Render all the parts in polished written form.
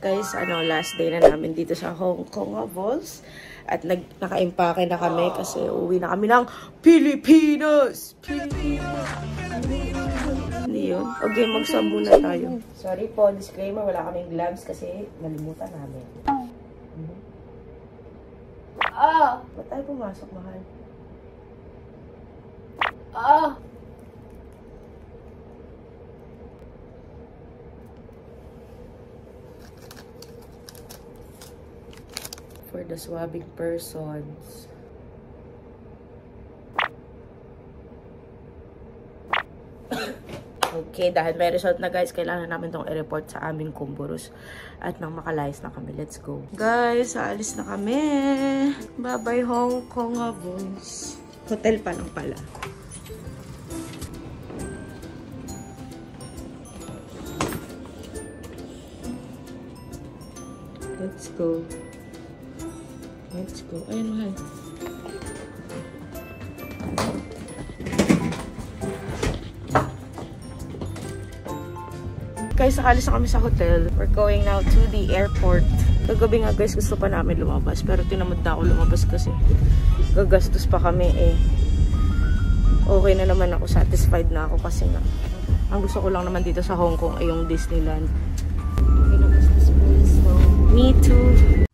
Guys, last day na namin dito sa Hong Kong Malls. At naka-impake na kami kasi uwi na kami ng Pilipinas! Pilipinas! Hindi yun. Okay, magsambo na tayo. Sorry po, disclaimer, wala kaming gloves kasi nalimutan namin. Ba't tayo pumasok, mahal? For the swabbing persons. Okay, dahil may result na guys, kailangan namin itong i-report sa aming kumburus. At nang makalayas na kami, let's go. Guys, aalis na kami. Bye-bye Hong Kong boys. Hotel pa lang pala. Let's go. Let's go. Ayun, mahal. Guys, nakalis na kami sa hotel. We're going now to the airport. Kagabi nga guys, gusto pa namin lumabas. Pero tinamad na ako lumabas kasi gagastos pa kami eh. Okay na naman ako. Satisfied na ako kasi nga ang gusto ko lang naman dito sa Hong Kong ay yung Disneyland. Okay na gusto po. So, me too.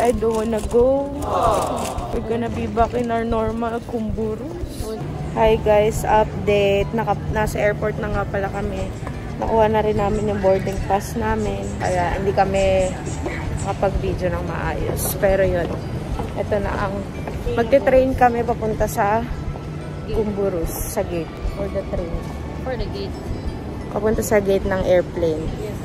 I don't wanna go. We're gonna be back in our normal kumburus. Hi guys, update. Nasa airport na nga pala kami. Nakuha na rin namin yung boarding pass namin. Kaya hindi kami makapag-video ng maayos. Pero yun, ito na ang magte-train kami papunta sa kumburus. Sa gate. For the train. For the gate. Papunta sa gate ng airplane. Yes.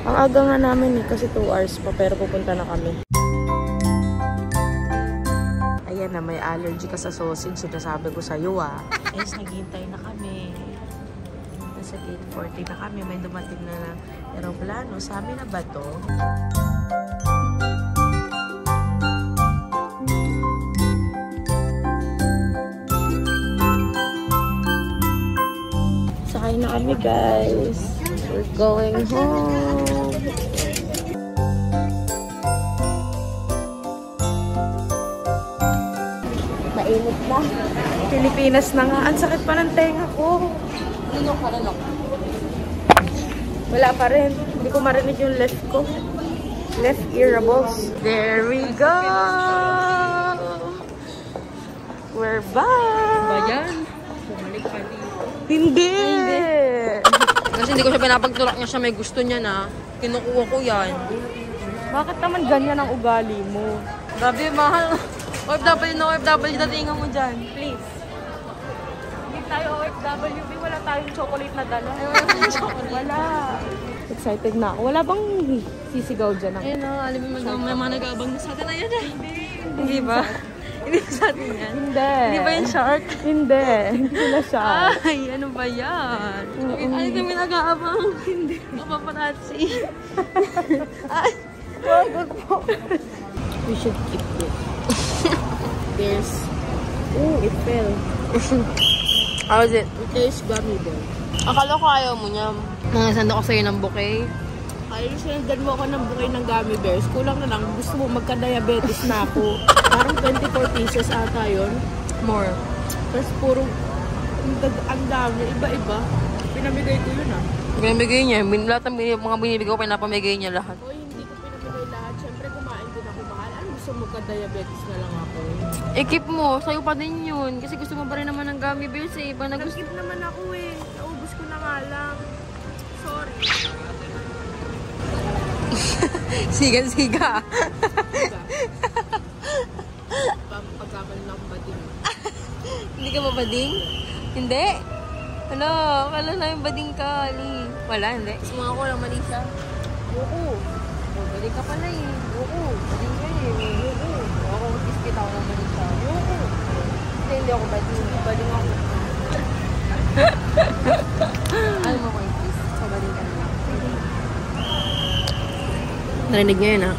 Ang aga nga namin eh, kasi 2 hours pa. Pero pupunta na kami. Ayan na, may allergy ka sa sausage. Sinasabi ko sa'yo ah. Guys, naghihintay na kami. Nasa gate 40 na kami. May dumating na aeroplano. Sa amin na ba to? Sakay na kami guys. We're going home. Mainit na. Pilipinas na nga. Ang sakit pa ng tenga ko. Lunok ka, lunok. Wala pa rin. Hindi ko marinig yung left ko. Left earables. There we go! We're back! Ba yan? Bumalik pa dito. Hindi! Kasi hindi ko siya pinapagtulak niya siya may gusto niya na. Kinukuha ko yan. Bakit naman ganyan ang ugali mo? Grabe, mahal. OFW na OFW, datingan mo dyan. Please. Hindi tayo OFW. Wala tayong chocolate na dala. Wala. Excited na ako. Wala bang sisigaw dyan? Ayun na, alam mo, may mga nag-aabang na sa atin na yan eh. Hindi ba? Hindi ba sa atin yan? Hindi. Hindi ba yung shark? Hindi. Hindi sila shark. Ay, ano ba yan? Ano kami nag-aabang? Hindi. Mapaparazzi. Ay. Wag po. We should keep it. There's... Oh, it fell. How is it? It tastes gummy bear. Akala ko ayaw mo niya. Nangasanda ko sa'yo ng bouquet. Ayun, sinundan mo ako ng bouquet ng gummy bears. Kulang na lang. Gusto mo magka-diabetes na ako. Parang 24 pieces ata yun. More. Tapos puro... Ang dami. Iba-iba. Pinamigay ko yun ah. Pinamigay niya. Lahat ng mga binibigay ko, pinapamigay niya lahat. Oy, hindi ko pinamigay lahat. Siyempre kumain din ako mahal. Ano gusto mo Diabetes na lang ako. Keep mo. Sa'yo pa din yun. Kasi gusto mo pa rin naman ng gummy bears eh. Nag-keep naman ako eh. Naubos ko na nga lang. Sorry. Siga-siga. Pagkaman lang bading. Hindi ka ba bading? Hindi. Hala, akala na yung bading ka, Ali. Wala, hindi. Sumaka ko lang mali siya. Oo. Bading ka pala eh. Oo. Bading ka eh. Oo. Ako, kiskit ako ng mali siya. Oo. Hindi ako bading. Bading ako. Alam mo ko i-kiss. So, bading ka na. Narinig niya yun, ha?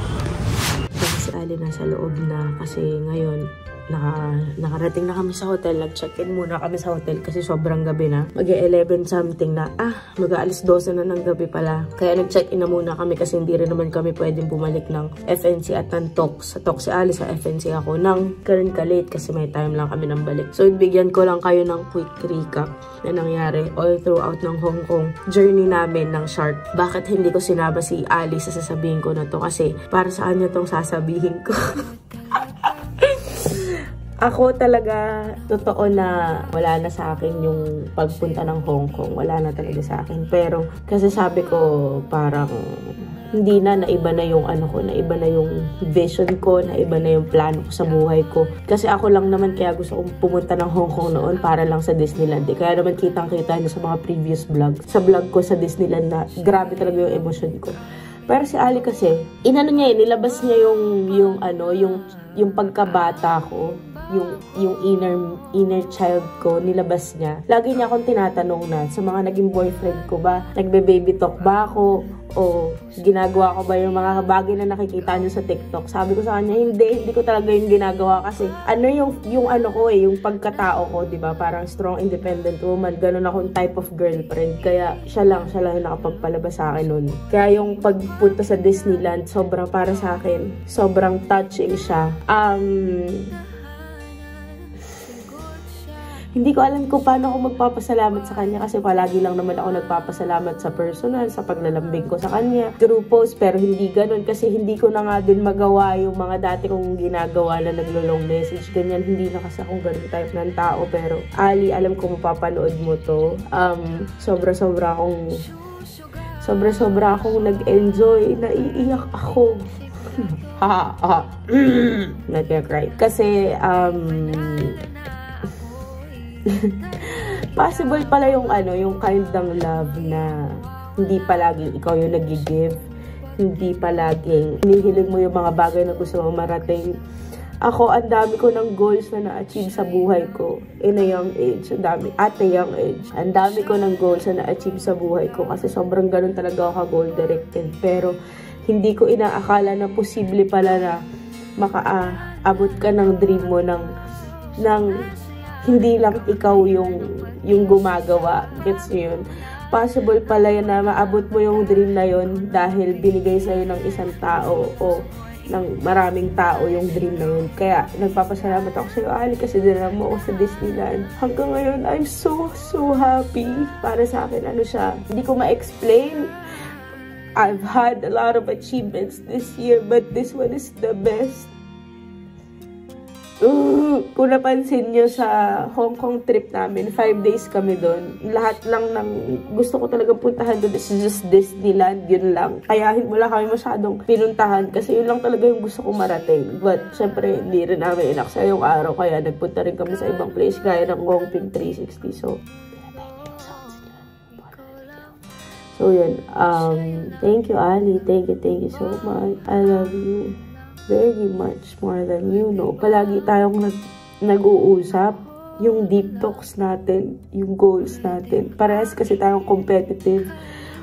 Si Ali nasa loob na kasi ngayon nakarating na kami sa hotel. Nag-check-in muna kami sa hotel kasi sobrang gabi na. Mag-11 something na. Mag-aalis 12 na ng gabi pala. Kaya nag-check-in na muna kami kasi hindi rin naman kami pwedeng bumalik ng FNC at ng Tox. Sa Tox si Ali, sa FNC ako. Nang karin ka late kasi may time lang kami ng balik. So, bigyan ko lang kayo ng quick recap na nangyari all throughout ng Hong Kong journey namin ng Shark. Bakit hindi ko sinama si Ali sa sasabihin ko na to? Kasi para sa kanya tong sasabihin ko. Ako talaga, totoo na wala na sa akin yung pagpunta ng Hong Kong. Wala na talaga sa akin. Pero kasi sabi ko parang hindi na, naiba na yung ano ko, naiba na yung vision ko, naiba na yung plano ko sa buhay ko. Kasi ako lang naman kaya gusto kong pumunta ng Hong Kong noon para lang sa Disneyland. Kaya naman kitang-kita nyo sa mga previous vlog. Sa vlog ko sa Disneyland na grabe talaga yung emosyon ko. Pero si Ali kasi, inano niya nilabas niya yung pagkabata ko. Yung inner child ko, nilabas niya. Lagi niya akong tinatanong na sa mga naging boyfriend ko ba, nagbe-baby talk ba ako? O ginagawa ko ba yung mga bagay na nakikita niyo sa TikTok? Sabi ko sa kanya, hindi ko talaga yung ginagawa kasi yung ano ko yung pagkatao ko, 'di ba? Parang strong independent woman, ganun akong type of girlfriend. Kaya siya lang yung nakapagpalabas sa akin noon. Kaya yung pagpunta sa Disneyland, sobrang para sa akin, sobrang touching siya. Hindi ko alam kung paano ako magpapasalamat sa kanya kasi palagi lang naman ako nagpapasalamat sa personal, sa paglalambing ko sa kanya, through post, pero hindi ganun kasi hindi ko na nga din magawa yung mga dati kong ginagawa na naglo-long message, ganyan, hindi na kasi akong ganun type ng tao. Pero Ali, alam ko mapapanood mo to, sobra-sobra akong nag-enjoy, naiiyak ako. Nag-cry kasi possible pala yung yung kind ng love na hindi palaging ikaw yung nag-give, hindi palaging hinihiling mo yung mga bagay na gusto mo marating. Ako, ang dami ko ng goals na na-achieve sa buhay ko in a young age. Ang dami ko ng goals na na-achieve sa buhay ko kasi sobrang ganun talaga ako goal directed. Pero hindi ko inaakala na posible pala na makaabot ka ng dream mo ng hindi lang ikaw yung gumagawa. Gets nyo yun? Possible pala yun na maabot mo yung dream na yun dahil binigay sa'yo ng isang tao o ng maraming tao yung dream na yun. Kaya nagpapasalamat ako sa'yo, Ali, kasi dinala mo ako sa Disneyland. Hanggang ngayon, I'm so happy. Para sa akin, siya, hindi ko ma-explain. I've had a lot of achievements this year, but this one is the best. Kung napansin nyo sa Hong Kong trip namin, 5 days kami doon. Lahat lang ng gusto ko talagang puntahan doon is just Disneyland, yun lang. Kaya wala kami masyadong pinuntahan kasi yun lang talaga yung gusto ko marating. But syempre, hindi rin namin inaksa yung araw kaya nagpunta rin kami sa ibang place gaya ng Gongping 360. So, yun. Thank you, Ali. Thank you so much. I love you very much more than you know. Palagi tayong nag-uusap, yung deep talks natin, yung goals natin. Parehas kasi tayong competitive,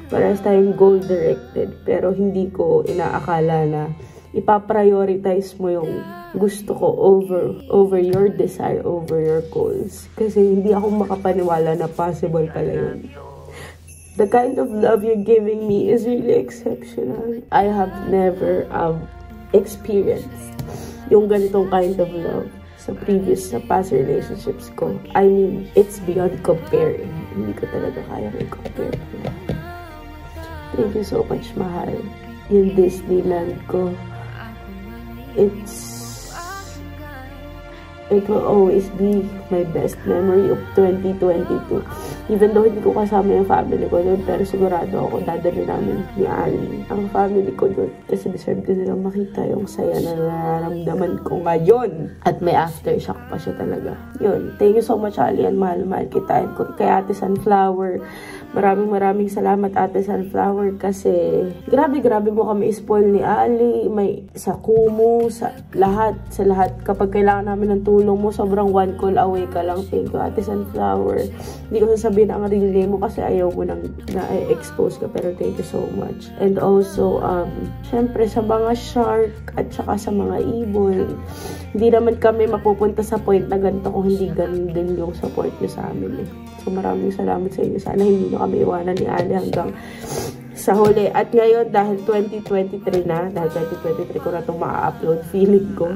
parehas tayong goal-directed, pero hindi ko inaakala na ipaprioritize mo yung gusto ko over your desire, over your goals. Kasi hindi ako makapaniwala na possible pala yun. The kind of love you're giving me is really exceptional. I have never experienced yung ganitong kind of love sa past relationships ko. I mean, it's beyond comparing. Hindi ko talaga kaya i-compare. Thank you so much, mahal. Yung Disneyland ko, it's it will always be my best memory of 2022. Even though hindi ko kasama yung family ko doon, pero sigurado ako dadali namin ni Ali ang family ko doon. Kasi deserve din nilang makita yung saya na nararamdaman ko ngayon. At may aftershock pa siya talaga. Yun. Thank you so much, Ali, and mahal kita. And kay Ate Sunflower, maraming salamat, Ate Sunflower, kasi grabe mo kami spoil ni Ali, may sa Kumu, sa lahat. Kapag kailangan namin ng tulong mo, sobrang one call away ka lang. Thank you, Ate Sunflower. Hindi ko sasabihin ang real name mo kasi ayaw mo nang na-expose ka, pero thank you so much. And also, syempre sa mga shark at saka sa mga ibon, hindi naman kami mapupunta sa point na ganito kung hindi ganun din yung support nyo sa amin. So maraming salamat sa inyo. Sana hindi nyo kami iwanan ni Ali hanggang sa huli. At ngayon, dahil 2023 na, dahil 2023 ko na itong ma-upload, feeling ko,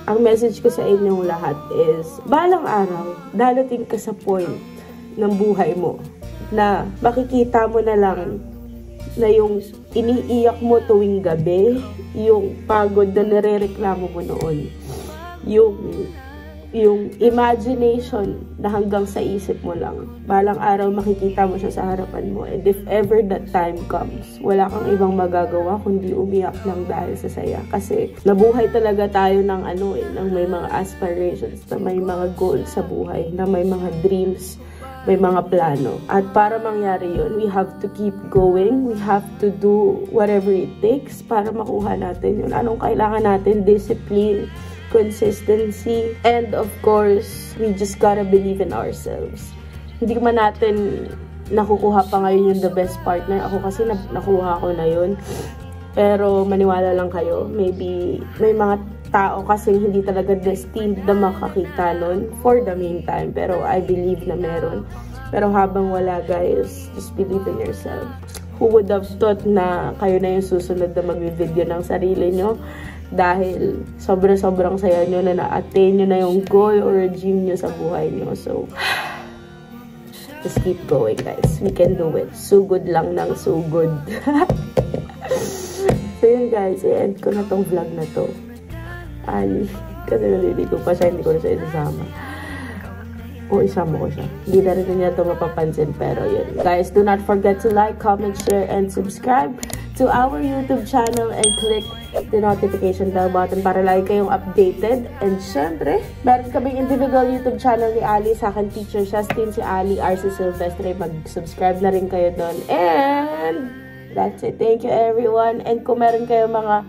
ang message ko sa inyong lahat is, balang araw, darating ka sa point ng buhay mo na makikita mo na lang na yung iniiyak mo tuwing gabi, yung pagod na nare-reklamo mo noon, yung imagination na hanggang sa isip mo lang. Balang araw makikita mo siya sa harapan mo. And if ever that time comes, wala kang ibang magagawa kundi umiyak lang dahil sa saya. Kasi nabuhay talaga tayo ng ng may mga aspirations, na may mga goals sa buhay, na may mga dreams, may mga plano. At para mangyari yun, we have to keep going. We have to do whatever it takes para makuha natin yun. Anong kailangan natin? Discipline, consistency, and of course, we just gotta believe in ourselves. Hindi man natin nakukuha pa ngayon yung the best partner. Ako kasi nakuha ko na yun. Pero maniwala lang kayo, maybe may mga tao kasi hindi talaga destined na makakita nun for the meantime. Pero I believe na meron. Pero habang wala, guys, just believe in yourself. Who would have thought na kayo na yung susunod na mag-video ng sarili nyo? Dahil sobrang saya nyo na na-attain nyo na yung goal or dream nyo sa buhay nyo. So, just keep going, guys. We can do it. Sugod lang ng sugod. So yun, guys. I-end ko na tong vlog na to. Ali, kasi naliligo pa siya. Hindi ko na siya isasama. O isama ko siya. Hindi na rin niya ito mapapansin. Pero yun. Guys, do not forget to like, comment, share, and subscribe to our YouTube channel and click the notification bell button para lagi kayong updated. And syempre, meron kaming individual YouTube channel ni Ali. Sa akin, Teacher Shastin, si Ali, RC Silvestre. Mag-subscribe na rin kayo doon. And that's it. Thank you, everyone. And kung meron kayong mga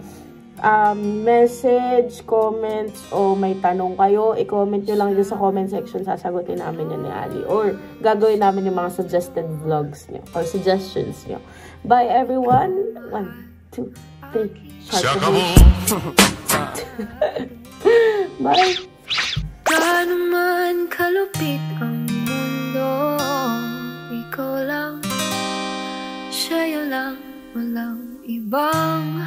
message, comments, o may tanong kayo, i-comment nyo lang dyan sa comment section. Sasagutin namin yun ni Ali. Or gagawin namin yung mga suggested vlogs nyo or suggestions nyo. Bye, everyone. 1, 2, 3. Bye. Gaano man kalupit ang mundo, ikaw lang, sa'yo lang, walang ibang